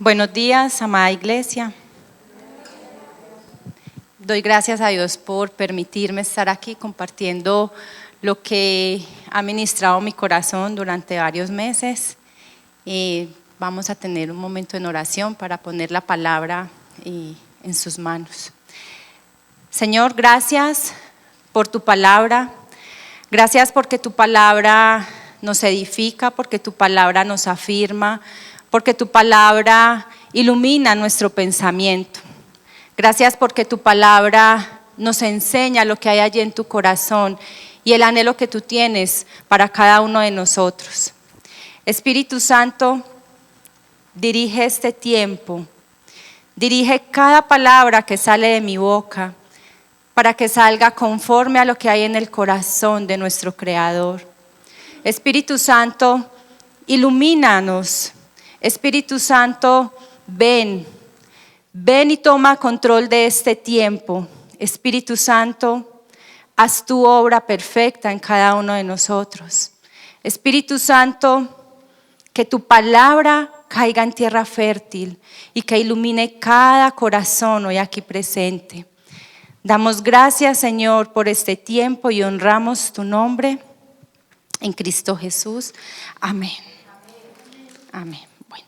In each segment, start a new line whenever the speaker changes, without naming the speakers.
Buenos días, amada iglesia. Doy gracias a Dios por permitirme estar aquí compartiendo lo que ha ministrado mi corazón durante varios meses. Vamos a tener un momento en oración para poner la palabra en sus manos. Señor, gracias por tu palabra. Gracias porque tu palabra nos edifica, porque tu palabra nos afirma, porque tu palabra ilumina nuestro pensamiento. Gracias porque tu palabra nos enseña lo que hay allí en tu corazón y el anhelo que tú tienes para cada uno de nosotros. Espíritu Santo, dirige este tiempo, dirige cada palabra que sale de mi boca para que salga conforme a lo que hay en el corazón de nuestro Creador. Espíritu Santo, ilumínanos. Espíritu Santo, ven y toma control de este tiempo. Espíritu Santo, haz tu obra perfecta en cada uno de nosotros. Espíritu Santo, que tu palabra caiga en tierra fértil y que ilumine cada corazón hoy aquí presente. Damos gracias, Señor, por este tiempo y honramos tu nombre en Cristo Jesús. Amén. Amén. Bueno.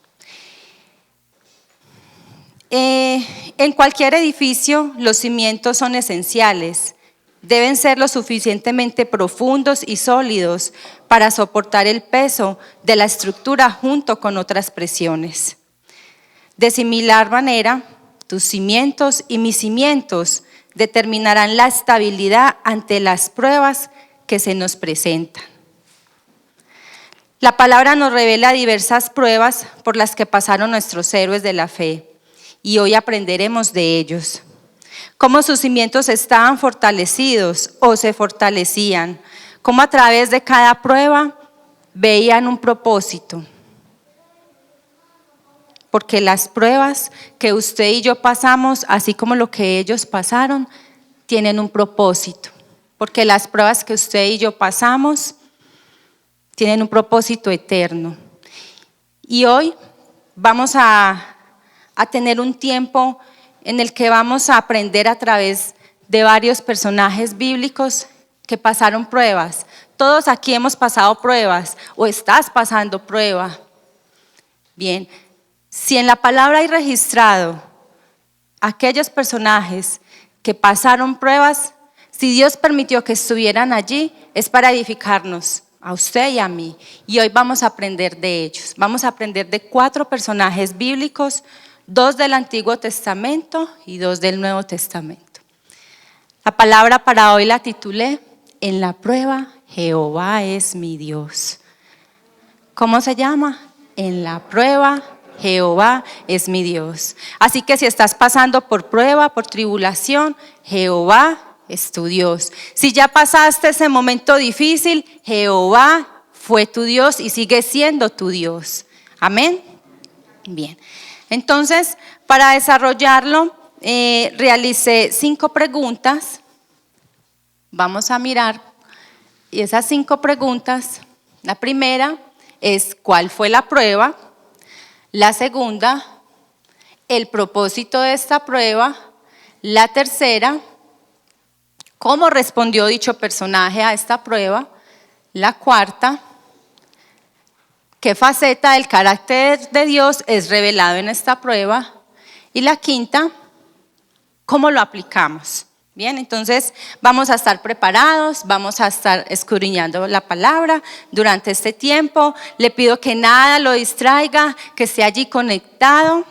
En cualquier edificio, los cimientos son esenciales. Deben ser lo suficientemente profundos y sólidos para soportar el peso de la estructura junto con otras presiones. De similar manera, tus cimientos y mis cimientos determinarán la estabilidad ante las pruebas que se nos presentan. La palabra nos revela diversas pruebas por las que pasaron nuestros héroes de la fe y hoy aprenderemos de ellos. Cómo sus cimientos estaban fortalecidos o se fortalecían, cómo a través de cada prueba veían un propósito. Porque las pruebas que usted y yo pasamos, así como lo que ellos pasaron, tienen un propósito. Porque las pruebas que usted y yo pasamos tienen un propósito eterno. Y hoy vamos a tener un tiempo en el que vamos a aprender a través de varios personajes bíblicos que pasaron pruebas. Todos aquí hemos pasado pruebas o estás pasando prueba. Bien. Si en la palabra hay registrado aquellos personajes que pasaron pruebas, si Dios permitió que estuvieran allí, es para edificarnos a usted y a mí. Y hoy vamos a aprender de ellos. Vamos a aprender de 4 personajes bíblicos, 2 del Antiguo Testamento y 2 del Nuevo Testamento. La palabra para hoy la titulé: En la prueba, Jehová es mi Dios. ¿Cómo se llama? En la prueba, Jehová es mi Dios. Así que si estás pasando por prueba, por tribulación, Jehová es tu Dios. Si ya pasaste ese momento difícil, Jehová fue tu Dios y sigue siendo tu Dios. Amén. Bien. Entonces, para desarrollarlo, realicé 5 preguntas. Vamos a mirar. Y esas 5 preguntas, la primera es: ¿cuál fue la prueba? La segunda, el propósito de esta prueba. La tercera, ¿cómo respondió dicho personaje a esta prueba? La cuarta, ¿qué faceta del carácter de Dios es revelado en esta prueba? Y la quinta, ¿cómo lo aplicamos? Bien, entonces vamos a estar preparados, vamos a estar escudriñando la palabra durante este tiempo. Le pido que nada lo distraiga, que esté allí conectado.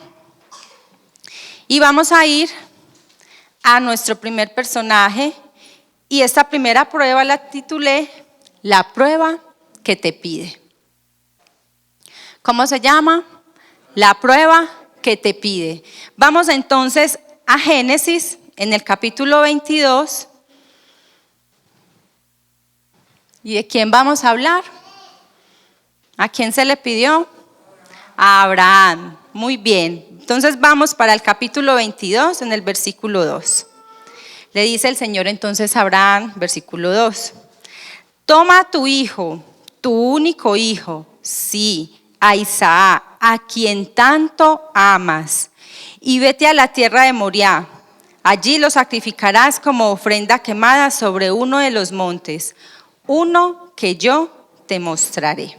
Y vamos a ir a nuestro primer personaje. Y esta primera prueba la titulé: La prueba que te pide. ¿Cómo se llama? La prueba que te pide. Vamos entonces a Génesis. En el capítulo 22, ¿y de quién vamos a hablar? ¿A quién se le pidió? A Abraham. Muy bien. Entonces vamos para el capítulo 22, en el versículo 2. Le dice el Señor entonces a Abraham, versículo 2: Toma a tu hijo, tu único hijo, sí, a Isaac, a quien tanto amas, y vete a la tierra de Moriah. Allí lo sacrificarás como ofrenda quemada sobre uno de los montes, uno que yo te mostraré.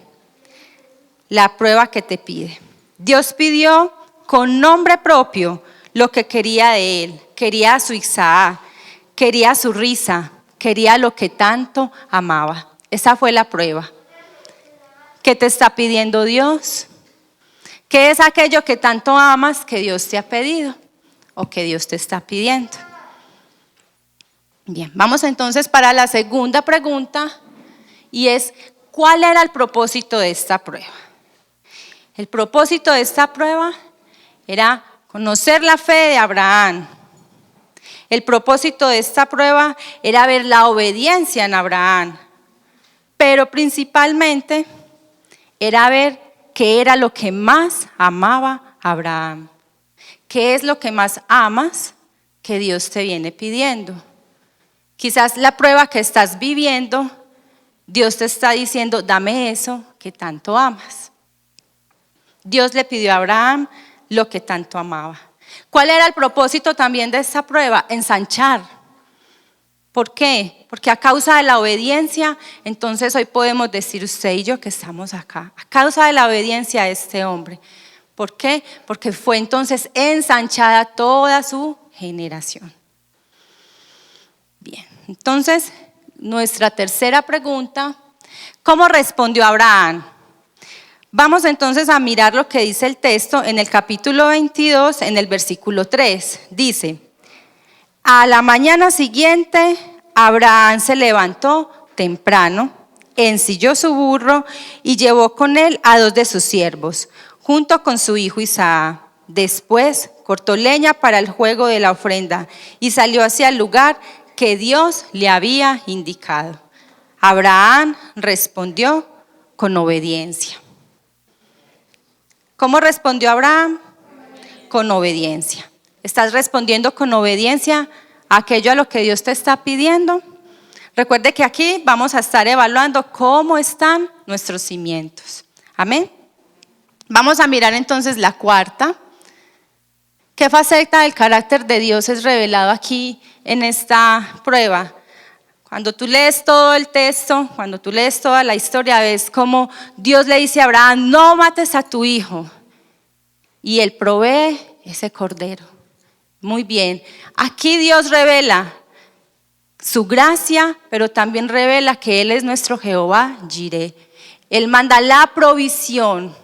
La prueba que te pide. Dios pidió con nombre propio lo que quería de él. Quería a su Isaac, quería su risa, quería lo que tanto amaba. Esa fue la prueba. ¿Qué te está pidiendo Dios? ¿Qué es aquello que tanto amas que Dios te ha pedido o que Dios te está pidiendo? Bien, vamos entonces para la segunda pregunta, y es: ¿cuál era el propósito de esta prueba? El propósito de esta prueba era conocer la fe de Abraham. El propósito de esta prueba era ver la obediencia en Abraham, pero principalmente era ver qué era lo que más amaba Abraham. ¿Qué es lo que más amas que Dios te viene pidiendo? Quizás la prueba que estás viviendo, Dios te está diciendo: dame eso que tanto amas. Dios le pidió a Abraham lo que tanto amaba. ¿Cuál era el propósito también de esta prueba? Ensanchar. ¿Por qué? Porque a causa de la obediencia, entonces hoy podemos decir usted y yo que estamos acá. A causa de la obediencia de este hombre. ¿Por qué? Porque fue entonces ensanchada toda su generación. Bien, entonces nuestra tercera pregunta: ¿cómo respondió Abraham? Vamos entonces a mirar lo que dice el texto en el capítulo 22, en el versículo 3. Dice: a la mañana siguiente, Abraham se levantó temprano, ensilló su burro y llevó con él a 2 de sus siervos, junto con su hijo Isaac. Después cortó leña para el fuego de la ofrenda y salió hacia el lugar que Dios le había indicado. Abraham respondió con obediencia. ¿Cómo respondió Abraham? Con obediencia. ¿Estás respondiendo con obediencia a aquello a lo que Dios te está pidiendo? Recuerde que aquí vamos a estar evaluando cómo están nuestros cimientos. Amén. Vamos a mirar entonces la cuarta. ¿Qué faceta del carácter de Dios es revelado aquí en esta prueba? Cuando tú lees todo el texto, cuando tú lees toda la historia, ves cómo Dios le dice a Abraham: no mates a tu hijo. Y él provee ese cordero. Muy bien. Aquí Dios revela su gracia, pero también revela que Él es nuestro Jehová Jireh. Él manda la provisión.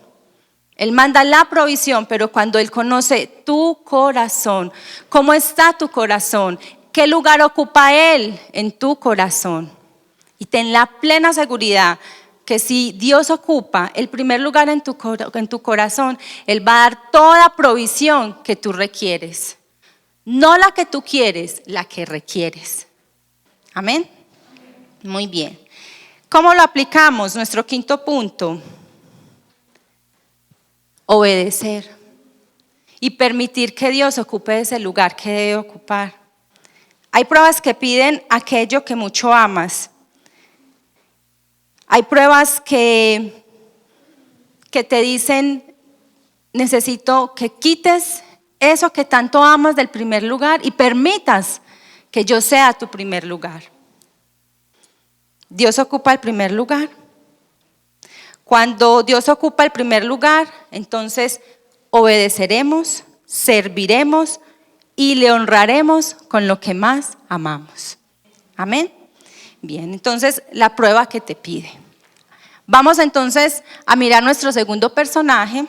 Él manda la provisión, pero cuando Él conoce tu corazón, ¿cómo está tu corazón? ¿Qué lugar ocupa Él en tu corazón? Y ten la plena seguridad que si Dios ocupa el primer lugar en tu corazón, Él va a dar toda provisión que tú requieres. No la que tú quieres, la que requieres. Amén. Muy bien. ¿Cómo lo aplicamos? Nuestro quinto punto: obedecer y permitir que Dios ocupe ese lugar que debe ocupar. Hay pruebas que piden aquello que mucho amas. Hay pruebas que te dicen: necesito que quites eso que tanto amas del primer lugar y permitas que yo sea tu primer lugar. Dios ocupa el primer lugar. Cuando Dios ocupa el primer lugar, entonces obedeceremos, serviremos y le honraremos con lo que más amamos. Amén. Bien, entonces la prueba que te pide. Vamos entonces a mirar nuestro segundo personaje.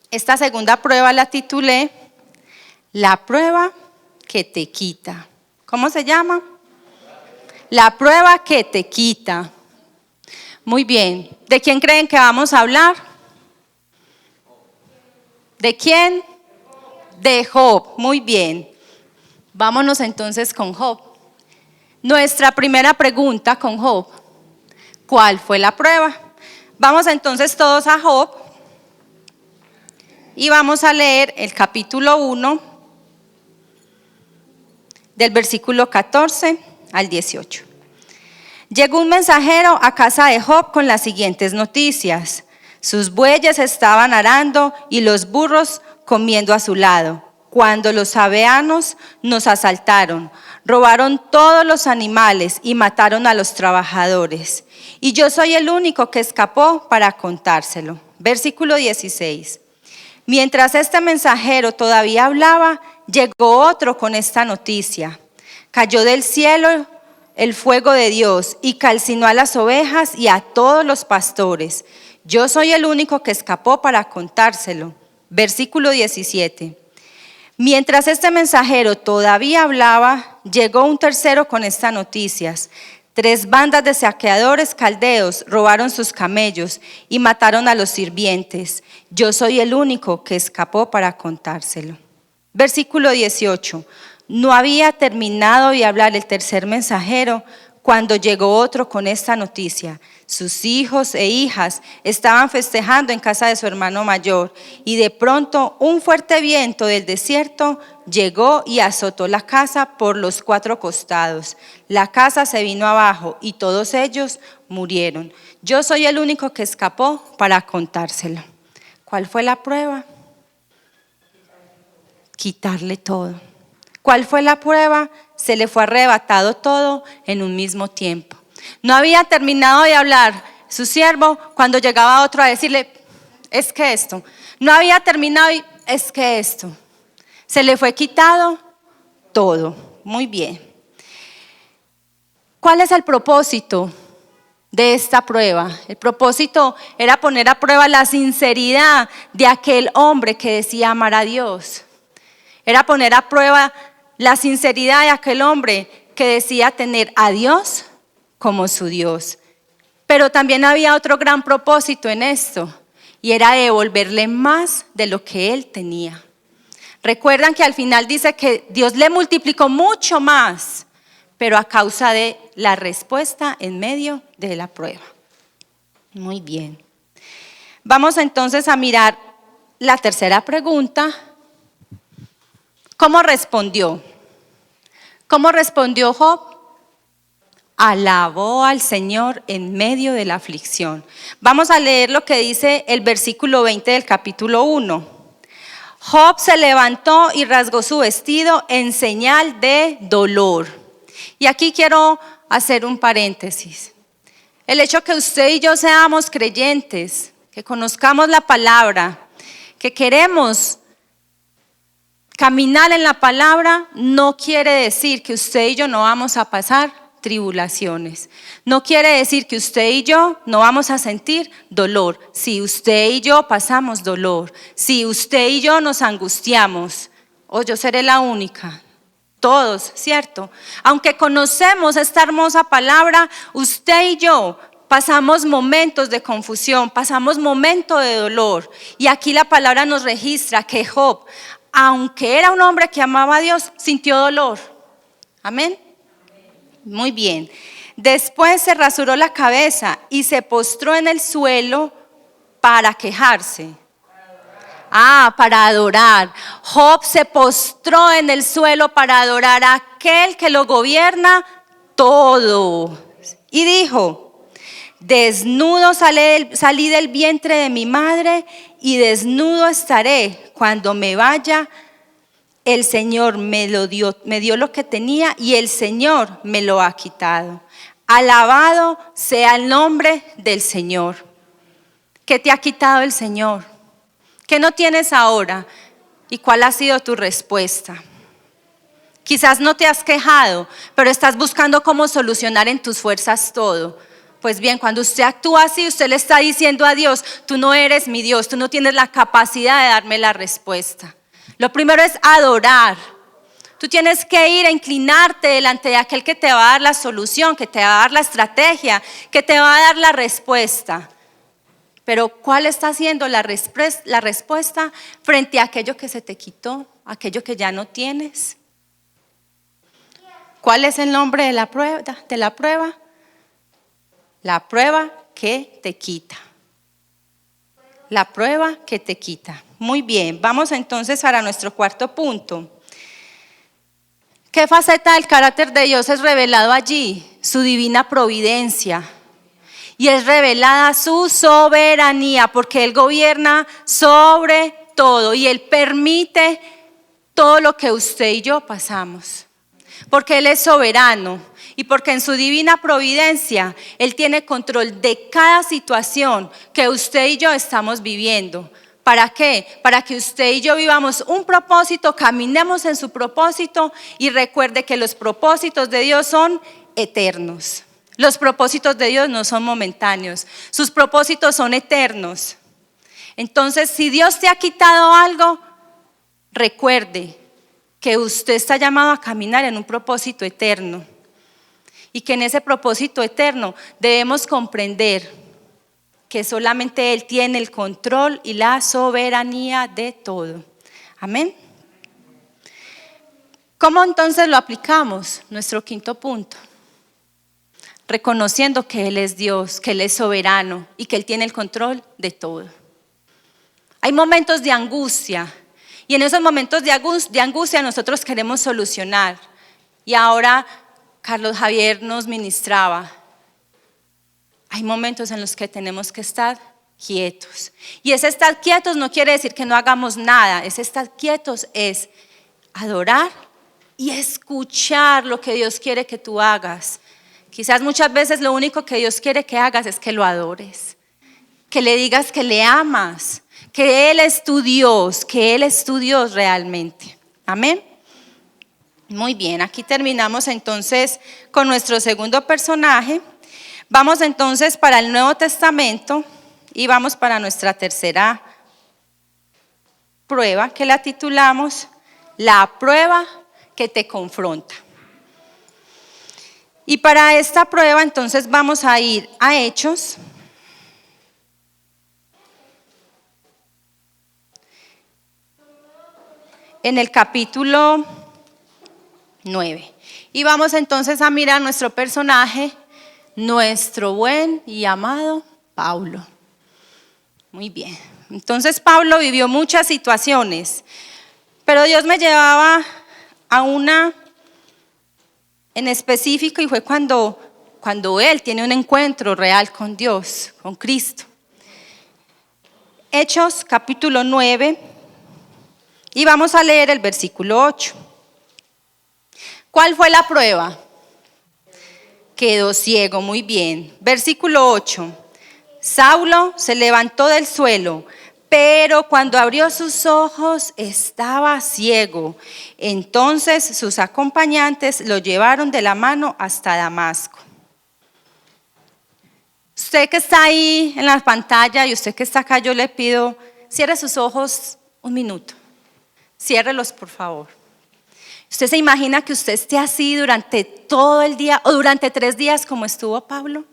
Esta segunda prueba la titulé La prueba que te quita. ¿Cómo se llama? La prueba que te quita. Muy bien. ¿De quién creen que vamos a hablar? ¿De quién? De Job. Muy bien. Vámonos entonces con Job. Nuestra primera pregunta con Job: ¿cuál fue la prueba? Vamos entonces todos a Job y vamos a leer el capítulo 1 del versículo 14 al 18. Llegó un mensajero a casa de Job con las siguientes noticias. Sus bueyes estaban arando y los burros comiendo a su lado, cuando los sabeanos nos asaltaron, robaron todos los animales y mataron a los trabajadores. Y yo soy el único que escapó para contárselo. Versículo 16. Mientras este mensajero todavía hablaba, llegó otro con esta noticia. Cayó del cielo el fuego de Dios y calcinó a las ovejas y a todos los pastores. Yo soy el único que escapó para contárselo. Versículo 17. Mientras este mensajero todavía hablaba, llegó un tercero con estas noticias. 3 bandas de saqueadores caldeos robaron sus camellos y mataron a los sirvientes. Yo soy el único que escapó para contárselo. Versículo 18. No había terminado de hablar el tercer mensajero cuando llegó otro con esta noticia. Sus hijos e hijas estaban festejando en casa de su hermano mayor y de pronto un fuerte viento del desierto llegó y azotó la casa por los 4 costados. La casa se vino abajo y todos ellos murieron. Yo soy el único que escapó para contárselo. ¿Cuál fue la prueba? Quitarle todo. ¿Cuál fue la prueba? Se le fue arrebatado todo en un mismo tiempo. No había terminado de hablar su siervo cuando llegaba otro a decirle, es que esto. No había terminado y es que esto. Se le fue quitado todo. Muy bien. ¿Cuál es el propósito de esta prueba? El propósito era poner a prueba la sinceridad de aquel hombre que decía amar a Dios. Era poner a prueba la sinceridad de aquel hombre que decía tener a Dios como su Dios. Pero también había otro gran propósito en esto, y era devolverle más de lo que él tenía. Recuerdan que al final dice que Dios le multiplicó mucho más, pero a causa de la respuesta en medio de la prueba. Muy bien. Vamos entonces a mirar la tercera pregunta. ¿Cómo respondió? ¿Cómo respondió Job? Alabó al Señor en medio de la aflicción. Vamos a leer lo que dice el versículo 20 del capítulo 1. Job se levantó y rasgó su vestido en señal de dolor. Y aquí quiero hacer un paréntesis. El hecho que usted y yo seamos creyentes, que conozcamos la palabra, que queremos caminar en la palabra, no quiere decir que usted y yo no vamos a pasar tribulaciones. No quiere decir que usted y yo no vamos a sentir dolor. Si usted y yo pasamos dolor, si usted y yo nos angustiamos, o yo seré la única. Todos, ¿cierto? Aunque conocemos esta hermosa palabra, usted y yo pasamos momentos de confusión, pasamos momentos de dolor. Y aquí la palabra nos registra que Job, aunque era un hombre que amaba a Dios, sintió dolor. Amén. Muy bien. Después se rasuró la cabeza y se postró en el suelo para quejarse. Para adorar. Job se postró en el suelo para adorar a aquel que lo gobierna todo. Y dijo: desnudo salí del vientre de mi madre y desnudo estaré cuando me vaya. El Señor me dio lo que tenía y el Señor me lo ha quitado. Alabado sea el nombre del Señor. ¿Qué te ha quitado el Señor? ¿Qué no tienes ahora? ¿Y cuál ha sido tu respuesta? Quizás no te has quejado, pero estás buscando cómo solucionar en tus fuerzas todo. Pues bien, cuando usted actúa así, usted le está diciendo a Dios: tú no eres mi Dios, tú no tienes la capacidad de darme la respuesta. Lo primero es adorar. Tú tienes que ir a inclinarte delante de aquel que te va a dar la solución, que te va a dar la estrategia, que te va a dar la respuesta. Pero ¿cuál está siendo la respuesta frente a aquello que se te quitó, aquello que ya no tienes? ¿Cuál es el nombre de la prueba? La prueba que te quita. La prueba que te quita. Muy bien, vamos entonces para nuestro cuarto punto. ¿Qué faceta del carácter de Dios es revelado allí? su divina providencia. Y es revelada su soberanía, porque Él gobierna sobre todo y Él permite todo lo que usted y yo pasamos. Porque Él es soberano y porque en su divina providencia Él tiene control de cada situación que usted y yo estamos viviendo. ¿Para qué? Para que usted y yo vivamos un propósito, caminemos en su propósito y recuerde que los propósitos de Dios son eternos. Los propósitos de Dios no son momentáneos, sus propósitos son eternos. Entonces, si Dios te ha quitado algo, recuerde que usted está llamado a caminar en un propósito eterno y que en ese propósito eterno debemos comprender que solamente Él tiene el control y la soberanía de todo. Amén. ¿Cómo entonces lo aplicamos? Nuestro quinto punto. Reconociendo que Él es Dios, que Él es soberano y que Él tiene el control de todo. Hay momentos de angustia y en esos momentos de angustia nosotros queremos solucionar. Y ahora Carlos Javier nos ministraba. Hay momentos en los que tenemos que estar quietos. Y ese estar quietos no quiere decir que no hagamos nada. Ese estar quietos es adorar y escuchar lo que Dios quiere que tú hagas. Quizás muchas veces lo único que Dios quiere que hagas es que lo adores, que le digas que le amas, que Él es tu Dios, que Él es tu Dios realmente. Amén. Muy bien, aquí terminamos entonces con nuestro segundo personaje. Vamos entonces para el Nuevo Testamento y vamos para nuestra tercera prueba que la titulamos La prueba que te confronta. Y para esta prueba entonces vamos a ir a Hechos. En el capítulo 9. Y vamos entonces a mirar nuestro personaje, nuestro buen y amado Pablo. Muy bien. Entonces Pablo vivió muchas situaciones, pero Dios me llevaba a una en específico y fue cuando él tiene un encuentro real con Dios, con Cristo. Hechos capítulo 9 y vamos a leer el versículo 8. ¿Cuál fue la prueba? Quedó ciego, muy bien. Versículo 8. Saulo se levantó del suelo, pero cuando abrió sus ojos estaba ciego. Entonces sus acompañantes lo llevaron de la mano hasta Damasco. Usted que está ahí en la pantalla y usted que está acá, yo le pido, cierre sus ojos un minuto. Ciérrelos, por favor. ¿Usted se imagina que usted esté así durante todo el día o durante 3 días como estuvo Pablo?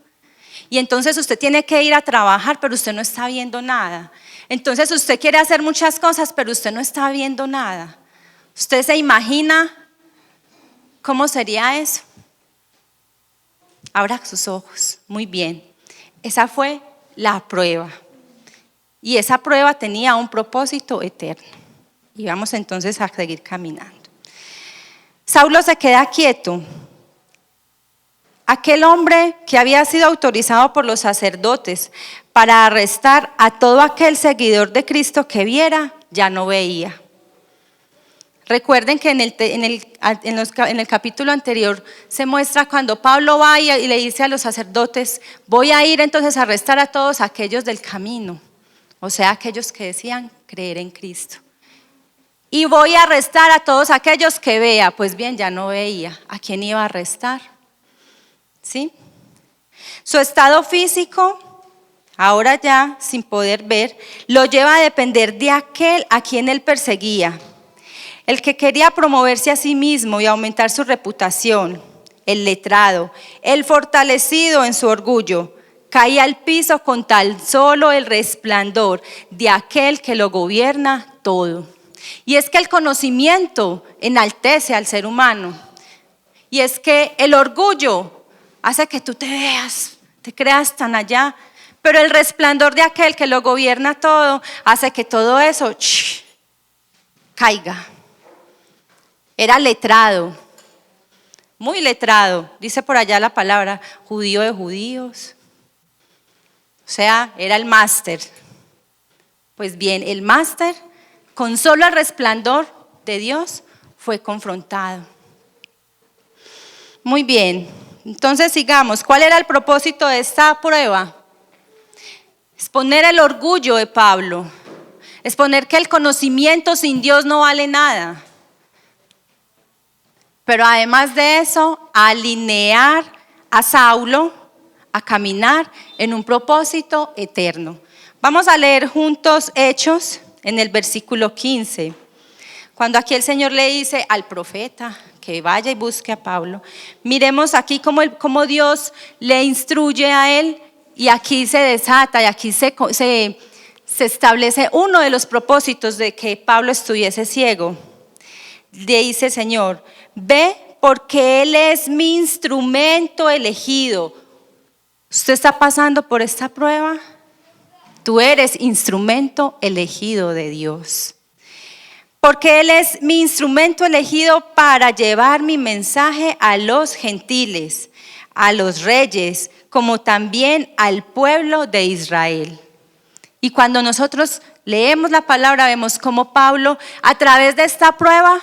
Y entonces usted tiene que ir a trabajar, pero usted no está viendo nada. Entonces usted quiere hacer muchas cosas, pero usted no está viendo nada. ¿Usted se imagina cómo sería eso? Abra sus ojos. Muy bien. Esa fue la prueba. Y esa prueba tenía un propósito eterno. Y vamos entonces a seguir caminando. Saulo se queda quieto. Aquel hombre que había sido autorizado por los sacerdotes para arrestar a todo aquel seguidor de Cristo que viera, ya no veía. Recuerden que en el capítulo anterior se muestra cuando Pablo va y le dice a los sacerdotes, voy a ir entonces a arrestar a todos aquellos del camino, o sea, aquellos que decían creer en Cristo. Y voy a arrestar a todos aquellos que vea. Pues bien, ya no veía. ¿A quién iba a arrestar? ¿Sí? Su estado físico, ahora ya sin poder ver, lo lleva a depender de aquel a quien él perseguía. El que quería promoverse a sí mismo y aumentar su reputación, el letrado, el fortalecido en su orgullo, caía al piso con tan solo el resplandor de aquel que lo gobierna todo. Y es que el conocimiento enaltece al ser humano. Y es que el orgullo hace que tú te veas, te creas tan allá. Pero el resplandor de aquel que lo gobierna todo hace que todo eso caiga. Era letrado. muy letrado, dice por allá la palabra, judío de judíos. O sea, era el máster. Pues bien, el máster, con solo el resplandor de Dios, fue confrontado. Muy bien, entonces sigamos. ¿Cuál era el propósito de esta prueba? Exponer el orgullo de Pablo, exponer que el conocimiento sin Dios no vale nada. Pero además de eso, alinear a Saulo a caminar en un propósito eterno. Vamos a leer juntos Hechos en el versículo 15. Cuando aquí el Señor le dice al profeta que vaya y busque a Pablo, miremos aquí cómo Dios le instruye a él y aquí se desata y aquí se establece uno de los propósitos de que Pablo estuviese ciego. Le dice, Señor, ve porque Él es mi instrumento elegido. ¿Usted está pasando por esta prueba? Tú eres instrumento elegido de Dios. Porque Él es mi instrumento elegido para llevar mi mensaje a los gentiles, a los reyes, como también al pueblo de Israel. Y cuando nosotros leemos la palabra, vemos cómo Pablo, a través de esta prueba,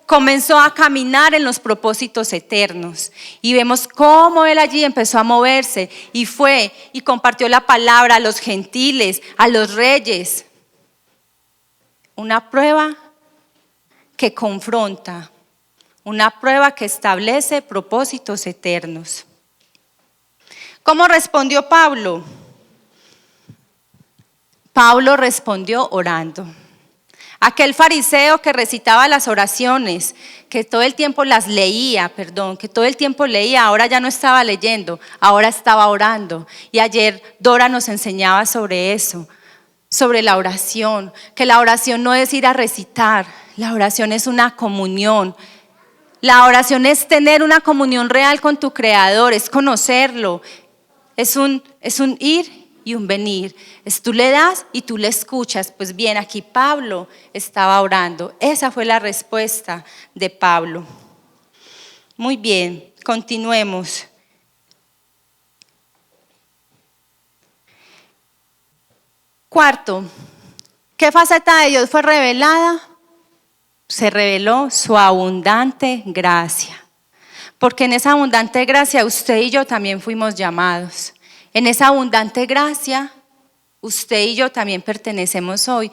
comenzó a caminar en los propósitos eternos. Y vemos cómo él allí empezó a moverse y fue y compartió la palabra a los gentiles, a los reyes. Una prueba que confronta, una prueba que establece propósitos eternos. ¿Cómo respondió Pablo? Pablo respondió orando. Aquel fariseo que recitaba las oraciones, que todo el tiempo leía, ahora ya no estaba leyendo, ahora estaba orando. Y ayer Dora nos enseñaba sobre eso, sobre la oración, que la oración no es ir a recitar, la oración es una comunión. La oración es tener una comunión real con tu Creador, es conocerlo, es un ir y un venir. Tú le das y tú le escuchas. Pues bien, aquí Pablo estaba orando. Esa fue la respuesta de Pablo. Muy bien, continuemos. Cuarto, ¿qué faceta de Dios fue revelada? Se reveló su abundante gracia. Porque en esa abundante gracia usted y yo también fuimos llamados. En esa abundante gracia, usted y yo también pertenecemos hoy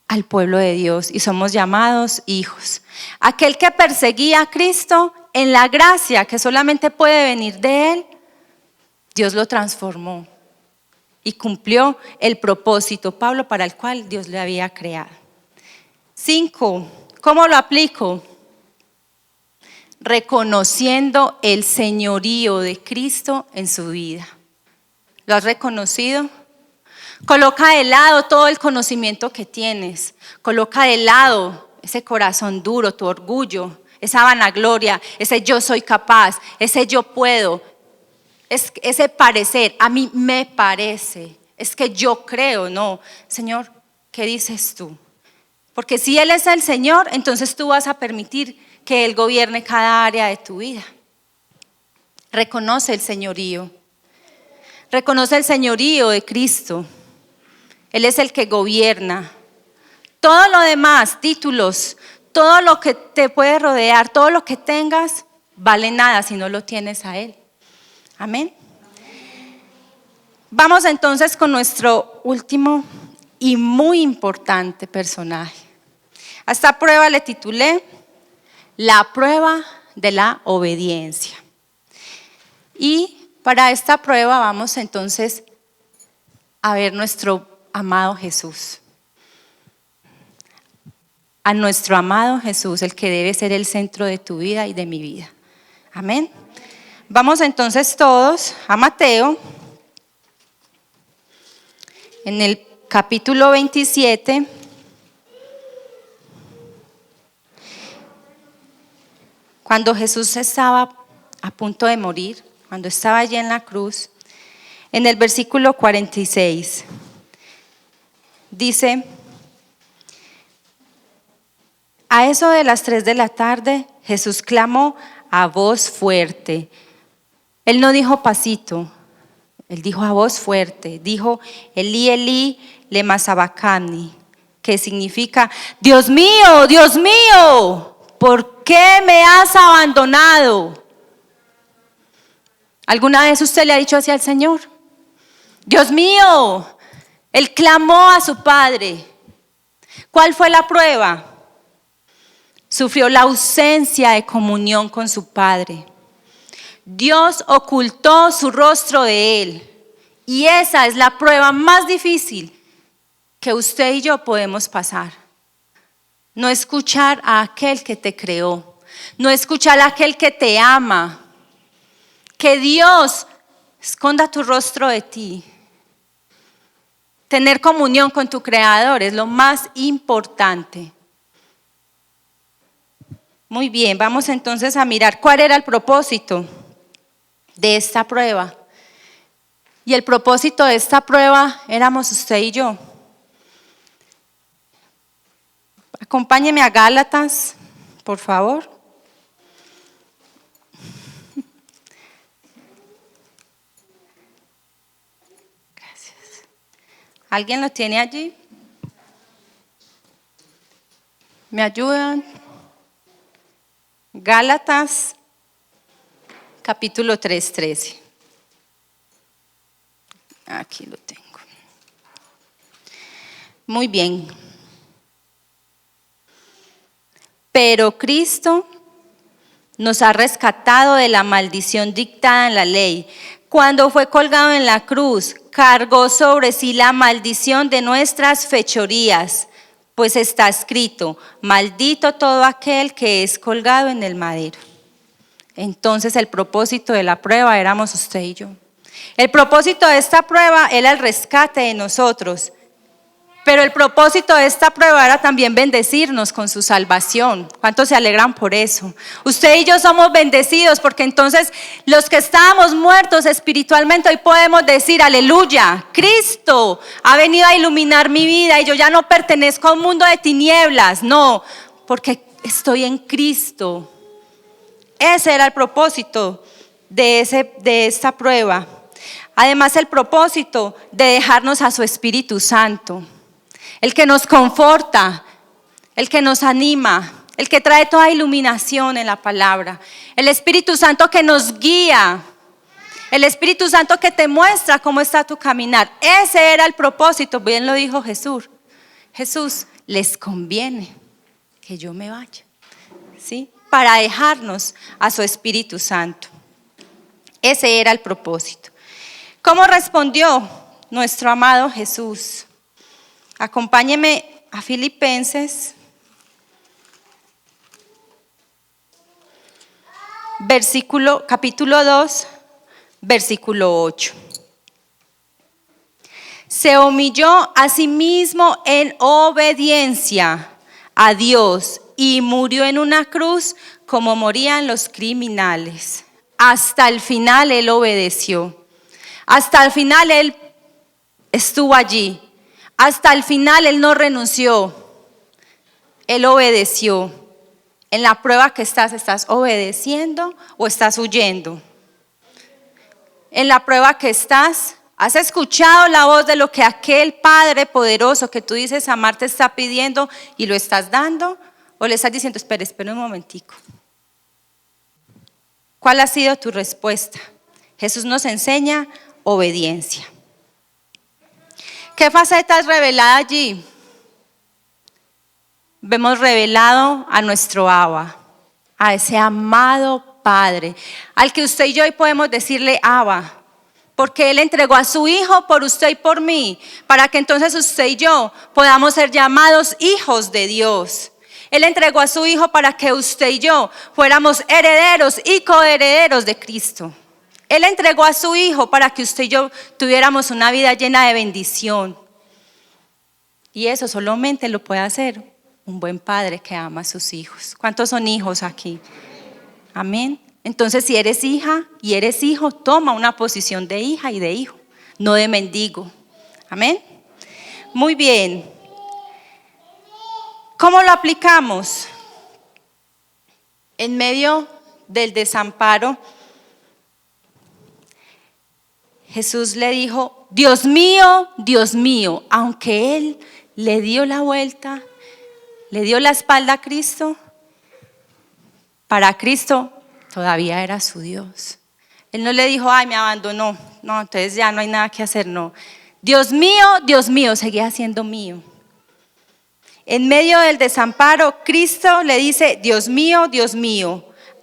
al pueblo de Dios y somos llamados hijos. Aquel que perseguía a Cristo, en la gracia que solamente puede venir de Él, Dios lo transformó y cumplió el propósito, Pablo, para el cual Dios le había creado. 5. ¿Cómo lo aplico? Reconociendo el señorío de Cristo en su vida. ¿Lo has reconocido? Coloca de lado todo el conocimiento que tienes. Coloca de lado ese corazón duro, tu orgullo, esa vanagloria, ese yo soy capaz, ese yo puedo, ese parecer, a mí me parece, es que yo creo. No, Señor, ¿qué dices tú? Porque si Él es el Señor, entonces tú vas a permitir que Él gobierne cada área de tu vida. Reconoce el señorío. Reconoce el señorío de Cristo. Él es el que gobierna. Todo lo demás, títulos, todo lo que te puede rodear, todo lo que tengas, vale nada si no lo tienes a Él. Amén. Vamos entonces con nuestro último y muy importante personaje. A esta prueba le titulé la prueba de la obediencia. Y para esta prueba vamos entonces a ver nuestro amado Jesús. A nuestro amado Jesús, el que debe ser el centro de tu vida y de mi vida. Amén. Vamos entonces todos a Mateo, en el capítulo 27. Cuando Jesús estaba a punto de morir, cuando estaba allí en la cruz, en el versículo 46, dice: a eso de las 3 de la tarde, Jesús clamó a voz fuerte. Él no dijo pasito, él dijo a voz fuerte. Dijo, Elí, Elí, lema sabacthani, que significa, Dios mío, ¿por qué me has abandonado? ¿Alguna vez usted le ha dicho así al Señor? Dios mío, él clamó a su Padre. ¿Cuál fue la prueba? Sufrió la ausencia de comunión con su Padre. Dios ocultó su rostro de él. Y esa es la prueba más difícil que usted y yo podemos pasar. No escuchar a aquel que te creó. No escuchar a aquel que te ama. Que Dios esconda tu rostro de ti. Tener comunión con tu Creador es lo más importante. Muy bien, vamos entonces a mirar cuál era el propósito de esta prueba. Y el propósito de esta prueba éramos usted y yo. Acompáñeme a Gálatas, por favor. Gracias. ¿Alguien lo tiene allí? ¿Me ayudan? Gálatas, capítulo 3, 13. Aquí lo tengo. Muy bien. Pero Cristo nos ha rescatado de la maldición dictada en la ley. Cuando fue colgado en la cruz, cargó sobre sí la maldición de nuestras fechorías, pues está escrito, maldito todo aquel que es colgado en el madero. Entonces el propósito de la prueba éramos usted y yo. El propósito de esta prueba era el rescate de nosotros. Pero el propósito de esta prueba era también bendecirnos con su salvación. ¿Cuántos se alegran por eso? Usted y yo somos bendecidos porque entonces los que estábamos muertos espiritualmente hoy podemos decir, aleluya, Cristo ha venido a iluminar mi vida y yo ya no pertenezco a un mundo de tinieblas. No, porque estoy en Cristo. Ese era el propósito de esta prueba. Además, el propósito de dejarnos a su Espíritu Santo. El que nos conforta, el que nos anima, el que trae toda iluminación en la palabra. El Espíritu Santo que nos guía. El Espíritu Santo que te muestra cómo está tu caminar. Ese era el propósito, bien lo dijo Jesús. Jesús, les conviene que yo me vaya, ¿sí? Para dejarnos a su Espíritu Santo. Ese era el propósito. ¿Cómo respondió nuestro amado Jesús? Acompáñeme a Filipenses, capítulo 2, versículo 8. Se humilló a sí mismo en obediencia a Dios y murió en una cruz como morían los criminales. Hasta el final él obedeció. Hasta el final él estuvo allí. Hasta el final él no renunció, él obedeció. En la prueba que ¿estás obedeciendo o estás huyendo? En la prueba que ¿has escuchado la voz de lo que aquel Padre poderoso que tú dices amar te está pidiendo y lo estás dando? ¿O le estás diciendo, espera un momentico? ¿Cuál ha sido tu respuesta? Jesús nos enseña obediencia. ¿Qué faceta es revelada allí? Vemos revelado a nuestro Abba, a ese amado Padre, al que usted y yo hoy podemos decirle Abba, porque Él entregó a su Hijo por usted y por mí, para que entonces usted y yo podamos ser llamados hijos de Dios. Él entregó a su Hijo para que usted y yo fuéramos herederos y coherederos de Cristo. Él entregó a su Hijo para que usted y yo tuviéramos una vida llena de bendición. Y eso solamente lo puede hacer un buen padre que ama a sus hijos. ¿Cuántos son hijos aquí? Amén. Entonces, si eres hija y eres hijo, toma una posición de hija y de hijo, no de mendigo. Amén. Muy bien. ¿Cómo lo aplicamos? En medio del desamparo, Jesús le dijo, Dios mío, aunque él le dio la vuelta, le dio la espalda a Cristo, para Cristo todavía era su Dios. Él no le dijo, ay, me abandonó, no, entonces ya no hay nada que hacer, no. Dios mío, seguía siendo mío. En medio del desamparo, Cristo le dice, Dios mío,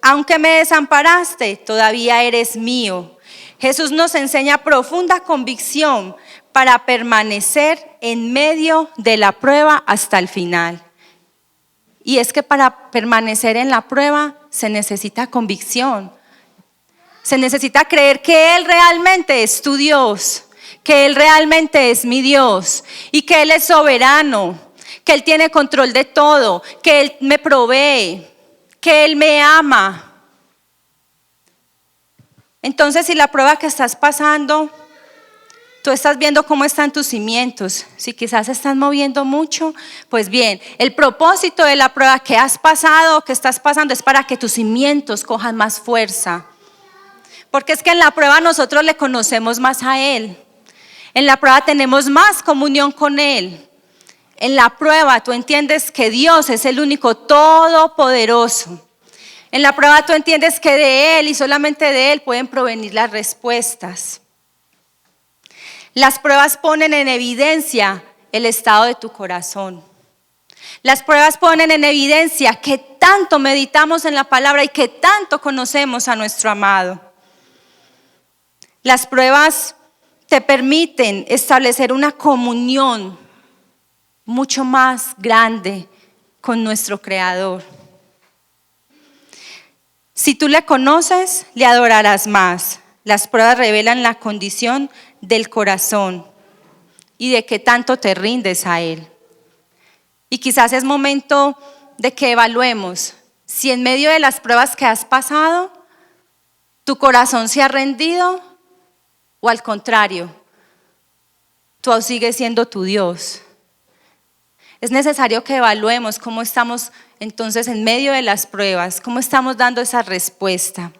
aunque me desamparaste, todavía eres mío. Jesús nos enseña profunda convicción para permanecer en medio de la prueba hasta el final. Y es que para permanecer en la prueba se necesita convicción. Se necesita creer que Él realmente es tu Dios, que Él realmente es mi Dios y que Él es soberano, que Él tiene control de todo, que Él me provee, que Él me ama. Entonces, si la prueba que estás pasando, tú estás viendo cómo están tus cimientos, si quizás se están moviendo mucho, pues bien, el propósito de la prueba que has pasado, que estás pasando, es para que tus cimientos cojan más fuerza. Porque es que en la prueba nosotros le conocemos más a Él. En la prueba tenemos más comunión con Él. En la prueba tú entiendes que Dios es el único todopoderoso. En la prueba tú entiendes que de Él y solamente de Él pueden provenir las respuestas. Las pruebas ponen en evidencia el estado de tu corazón. Las pruebas ponen en evidencia que tanto meditamos en la palabra y que tanto conocemos a nuestro amado. Las pruebas te permiten establecer una comunión mucho más grande con nuestro Creador. Si tú le conoces, le adorarás más. Las pruebas revelan la condición del corazón y de qué tanto te rindes a Él. Y quizás es momento de que evaluemos si en medio de las pruebas que has pasado, tu corazón se ha rendido o al contrario, tú sigues siendo tu Dios. Es necesario que evaluemos cómo estamos entonces en medio de las pruebas, cómo estamos dando esa respuesta.